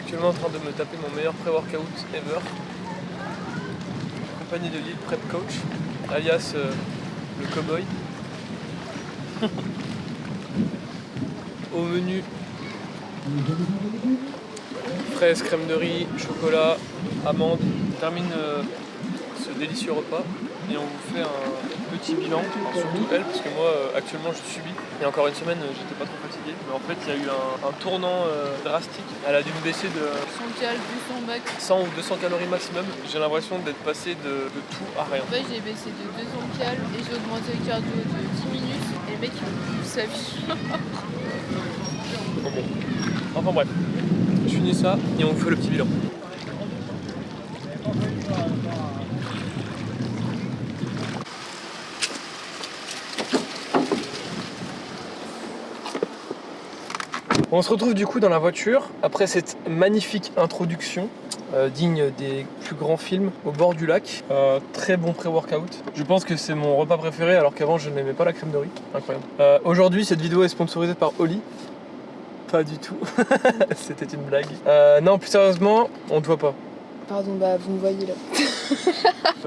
actuellement en train de me taper mon meilleur pré-workout ever. Accompagné de Lil Prep Coach, alias le cowboy. Au menu, fraises, crème de riz, chocolat, amandes. On termine ce délicieux repas et on vous fait un petit bilan, enfin, surtout elle, parce que moi actuellement je subis. Il y a encore une semaine j'étais pas trop fatigué, mais en fait il y a eu un tournant drastique. Elle a dû me baisser de 100 cal, 200 max. 100 ou 200 calories maximum. J'ai l'impression d'être passé de tout à rien. En fait j'ai baissé de 200 cal et j'ai augmenté le cardio de 10 minutes et le mec il veut plus sa vie. Bon. Enfin bref, je finis ça et on vous fait le petit bilan. On se retrouve du coup dans la voiture après cette magnifique introduction digne des plus grands films au bord du lac. Très bon pré-workout. Je pense que c'est mon repas préféré alors qu'avant je n'aimais pas la crème de riz. Incroyable. Aujourd'hui cette vidéo est sponsorisée par Oli. Pas du tout. C'était une blague. Non, plus sérieusement, on te voit pas. Pardon, bah vous me voyez là.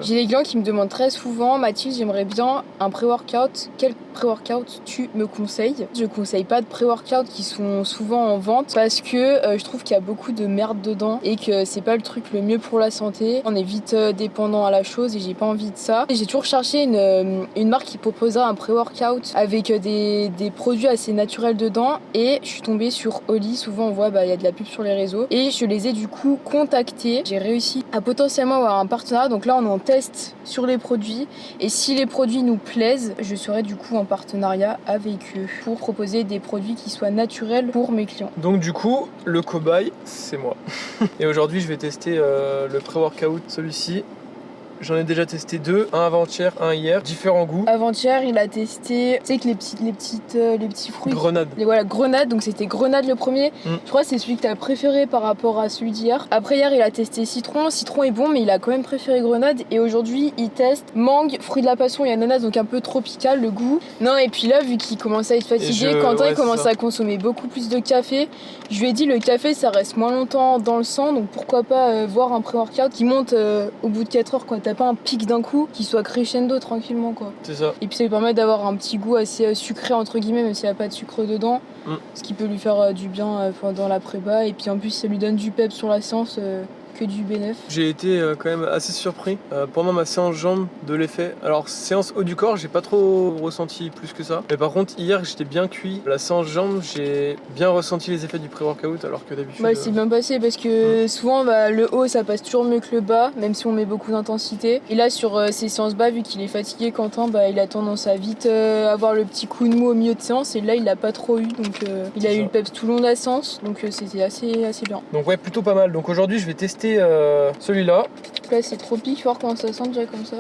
J'ai des clients qui me demandent très souvent, Mathilde, j'aimerais bien un pré-workout. Quel pré-workout tu me conseilles? Je conseille pas de pré-workout qui sont souvent en vente parce que je trouve qu'il y a beaucoup de merde dedans et que c'est pas le truc le mieux pour la santé. On est vite dépendant à la chose et j'ai pas envie de ça. J'ai toujours cherché une marque qui proposera un pré-workout avec des produits assez naturels dedans et je suis tombée sur Oli. Souvent on voit y a de la pub sur les réseaux et je les ai du coup contactés. J'ai réussi à potentiellement avoir un partenariat. Donc là on est en test sur les produits et si les produits nous plaisent, je serai du coup en partenariat avec eux pour proposer des produits qui soient naturels pour mes clients. Donc du coup, le cobaye, c'est moi. Et aujourd'hui je vais tester le pré-workout, celui-ci. J'en ai déjà testé deux, un avant-hier, un hier, différents goûts. Avant-hier, il a testé, tu sais que les petits fruits. Grenade. Voilà, grenade, donc c'était grenade le premier. Je crois que c'est celui que tu as préféré par rapport à celui d'hier. Après hier, il a testé citron. Citron est bon, mais il a quand même préféré grenade. Et aujourd'hui, il teste mangue, fruit de la passion et ananas, donc un peu tropical le goût. Non, et puis là, vu qu'il commence à être fatigué, Quentin il commence à consommer beaucoup plus de café. Je lui ai dit, le café, ça reste moins longtemps dans le sang, donc pourquoi pas voir un pré-workout qui monte au bout de 4 heures, quoi. T'as pas un pic d'un coup, qui soit crescendo tranquillement, quoi. C'est ça. Et puis ça lui permet d'avoir un petit goût assez sucré entre guillemets, même s'il n'y a pas de sucre dedans, ce qui peut lui faire du bien pendant la prépa. Et puis en plus ça lui donne du pep sur la séance, que du bénéf. J'ai été quand même assez surpris pendant ma séance jambes de l'effet. Alors séance haut du corps, j'ai pas trop ressenti plus que ça. Mais par contre hier j'étais bien cuit. La séance jambes, j'ai bien ressenti les effets du pré-workout alors que d'habitude... C'est bien passé parce que souvent le haut ça passe toujours mieux que le bas, même si on met beaucoup d'intensité. Et là sur ces séances bas, vu qu'il est fatigué, Quentin, il a tendance à vite avoir le petit coup de mou au milieu de séance. Et là il l'a pas trop eu, donc il a eu le peps tout le long de la séance, donc c'était assez bien. Donc ouais, plutôt pas mal. Donc aujourd'hui je vais tester celui-là. Là c'est trop pique, voir comment ça sent déjà comme ça.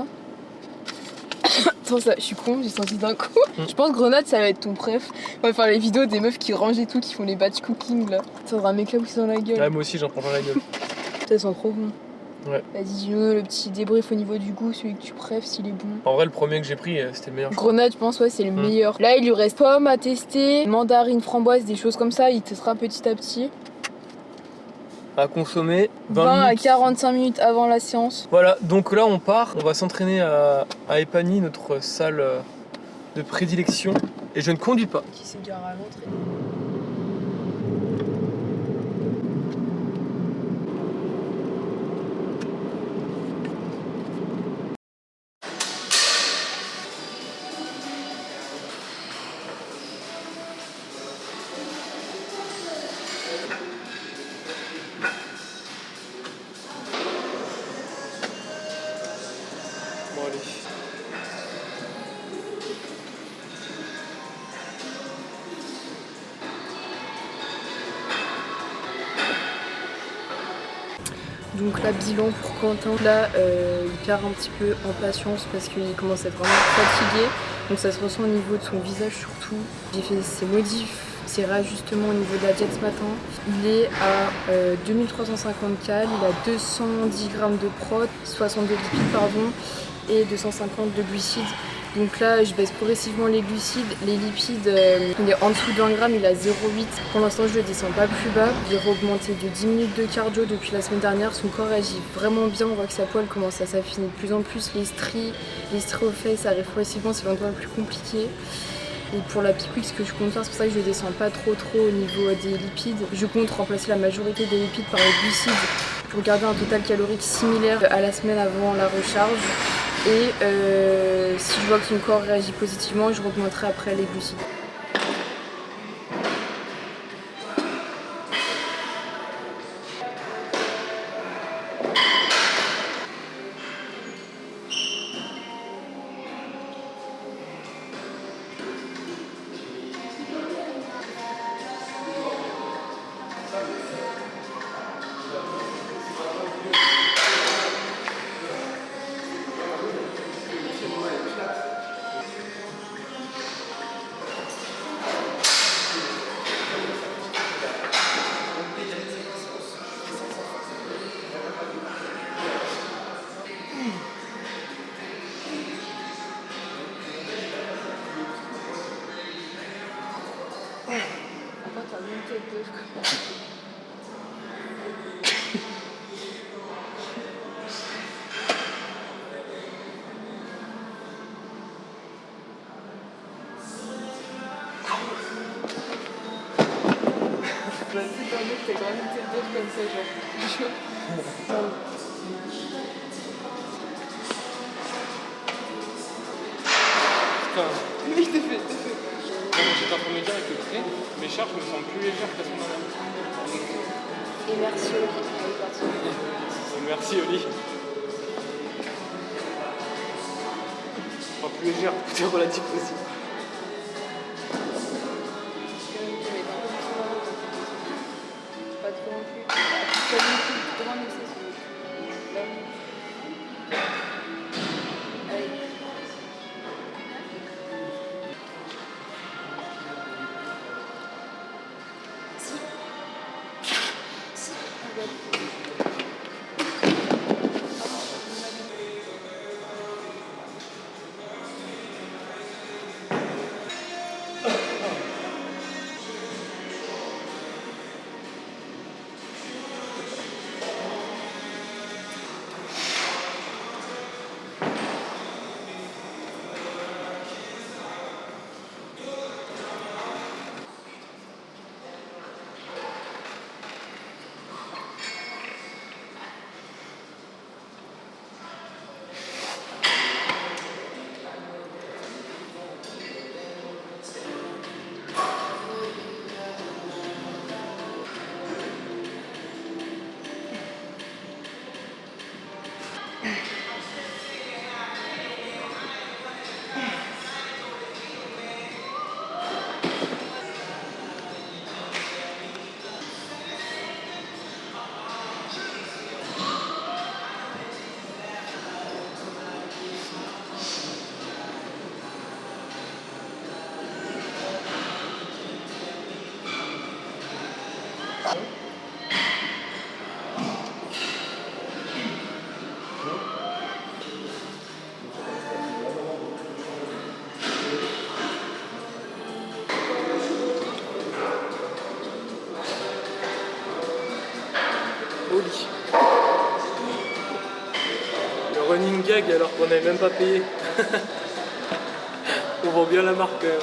Attends, ça, je suis con, j'ai senti d'un coup. Je pense que grenade ça va être ton préf. On va faire les vidéos des meufs qui rangent et tout, qui font les batch cooking là. Ça aura un mec là aussi dans la gueule. Ouais, moi aussi j'en prends plein la gueule. Ça sent trop bon. Ouais. Vas-y, dis-nous le petit débrief au niveau du goût, celui que tu préfères, s'il est bon. En vrai, le premier que j'ai pris, c'était le meilleur. Grenade, je pense, ouais, c'est le meilleur. Là, il lui reste pomme à tester, mandarine, framboise, des choses comme ça. Il testera petit à petit. À consommer 20 à 45 minutes avant la séance. Voilà, donc là on part, on va s'entraîner à Epany, notre salle de prédilection. Et je ne conduis pas. Qui s'égare à l'entrée. Bon allez. Donc là, bilan pour Quentin, là il perd un petit peu en patience parce qu'il commence à être vraiment fatigué. Donc ça se ressent au niveau de son visage surtout. J'ai fait ses modifs, ses réajustements au niveau de la diète ce matin. Il est à 2350 cal, il a 210 grammes de prot, 62 lipides pardon, et 250 de glucides. Donc là, je baisse progressivement les glucides. Les lipides, il est en dessous d'1 gramme, il est à 0,8. Pour l'instant, je le descends pas plus bas. J'ai augmenté de 10 minutes de cardio depuis la semaine dernière. Son corps agit vraiment bien. On voit que sa poêle commence à s'affiner de plus en plus. Les stries aux fesses arrivent progressivement. C'est l'endroit le plus compliqué. Et pour la Peak Week, ce que je compte faire, c'est pour ça que je ne descends pas trop au niveau des lipides. Je compte remplacer la majorité des lipides par les glucides pour garder un total calorique similaire à la semaine avant la recharge. Et si je vois que son corps réagit positivement, je augmenterai après les glucides. C'est un mec qui a quand même une tête d'œuf comme ça, genre. Putain. Mais je t'ai fait. J'étais en train de me dire avec le prêt, mes charges me semblent plus légères qu'à son dernière. Et merci Oli. Merci Oli. Enfin, plus légère, tout est relatif aussi. Pas trop non plus. Pas non plus. Comment on essaie là. Allez. Oli. Le running gag alors qu'on n'avait même pas payé. On vend bien la marque quand même.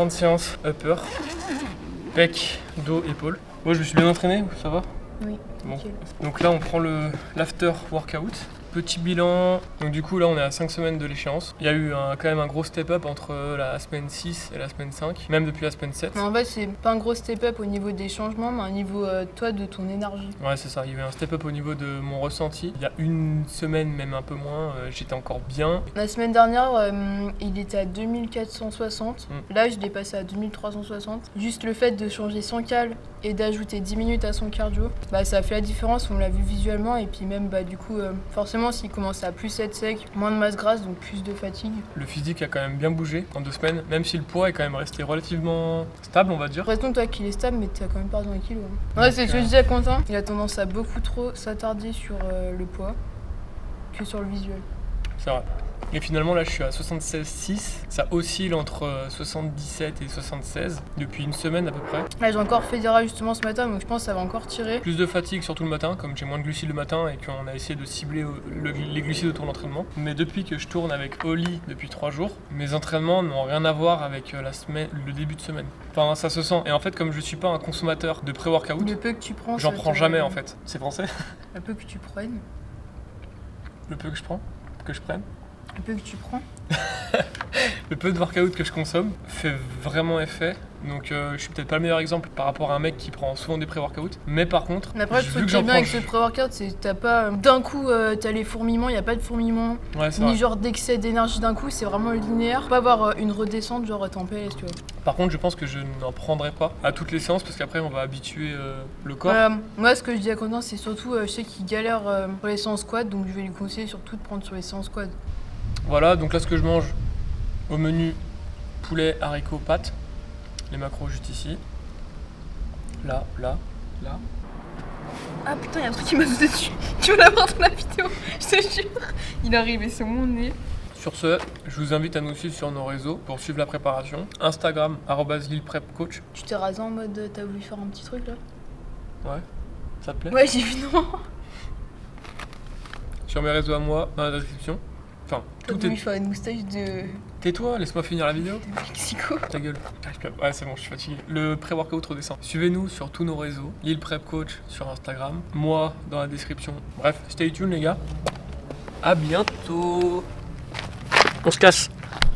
fin de séance upper, pec, dos, épaule. Moi je me suis bien entraîné, ça va? Oui. Bon. Nickel. Donc là on prend l'after workout. Petit bilan, donc du coup là on est à 5 semaines de l'échéance. Il y a eu quand même un gros step up entre la semaine 6 et la semaine 5, même depuis la semaine 7. Mais en fait, c'est pas un gros step up au niveau des changements, mais au niveau toi de ton énergie. Ouais c'est ça, il y avait un step up au niveau de mon ressenti. Il y a une semaine, même un peu moins, j'étais encore bien. La semaine dernière, il était à 2460. Là, je l'ai passé à 2360. Juste le fait de changer son cal et d'ajouter 10 minutes à son cardio, bah, ça a fait la différence, on l'a vu visuellement. Et puis même, bah, du coup, forcément, s'il commence à plus être sec, moins de masse grasse, donc plus de fatigue. Le physique a quand même bien bougé en 2 semaines, même si le poids est quand même resté relativement stable, on va dire. Restons toi qu'il est stable, mais t'as quand même perdu un kilo. Hein. Ouais, c'est ce que je disais à Quentin. Il a tendance à beaucoup trop s'attarder sur le poids que sur le visuel. C'est vrai. Et finalement là je suis à 76,6, ça oscille entre 77 et 76 depuis une semaine à peu près. Là, j'ai encore fait des rajustements ce matin, donc je pense que ça va encore tirer. Plus de fatigue surtout le matin, comme j'ai moins de glucides le matin et qu'on a essayé de cibler les glucides autour de l'entraînement. Mais depuis que je tourne avec Oli depuis 3 jours, mes entraînements n'ont rien à voir avec le début de semaine. Enfin ça se sent. Et en fait comme je suis pas un consommateur de pré-workout, Le peu que tu prends, j'en ça prends te- jamais en fait. C'est français? Le peu que tu prennes. Le peu que je prends, que je prenne. Le peu que tu prends. Le peu de workout que je consomme fait vraiment effet. Donc je suis peut-être pas le meilleur exemple par rapport à un mec qui prend souvent des pré-workouts. Mais par contre, Mais après, le vu truc que qui est j'en bien prends... avec ce pré-workout, c'est que t'as pas d'un coup, t'as les fourmillements, il y a pas de fourmillements, Ouais, c'est ni vrai. genre d'excès d'énergie d'un coup, c'est vraiment linéaire. Faut pas avoir une redescente, genre t'es en PLS, tu vois. Par contre, je pense que je n'en prendrai pas à toutes les séances parce qu'après on va habituer le corps. Moi, ce que je dis à Quentin, c'est surtout, je sais qu'il galère pour les séances quad, donc je vais lui conseiller surtout de prendre sur les séances quad. Voilà, donc là ce que je mange au menu poulet, haricots, pâtes. Les macros juste ici. Là. Ah putain, il y a un truc qui m'a sauté dessus. Tu vas l'avoir dans la vidéo, je te jure. Il est arrivé sur mon nez. Sur ce, je vous invite à nous suivre sur nos réseaux pour suivre la préparation. Instagram, @lilprepcoach. Tu t'es rasé en mode, t'as voulu faire un petit truc là? Ouais, ça te plaît? Ouais, j'ai vu, non. Sur mes réseaux à moi, dans la description. Enfin, T'as tout voulu est... faire une moustache de Tais-toi, laisse-moi finir la vidéo. Mexico. Ta gueule. Ouais, c'est bon, je suis fatigué. Le pré-workout redescend. Suivez-nous sur tous nos réseaux. Lil Prep Coach sur Instagram. Moi dans la description. Bref, stay tuned les gars. À bientôt. On se casse.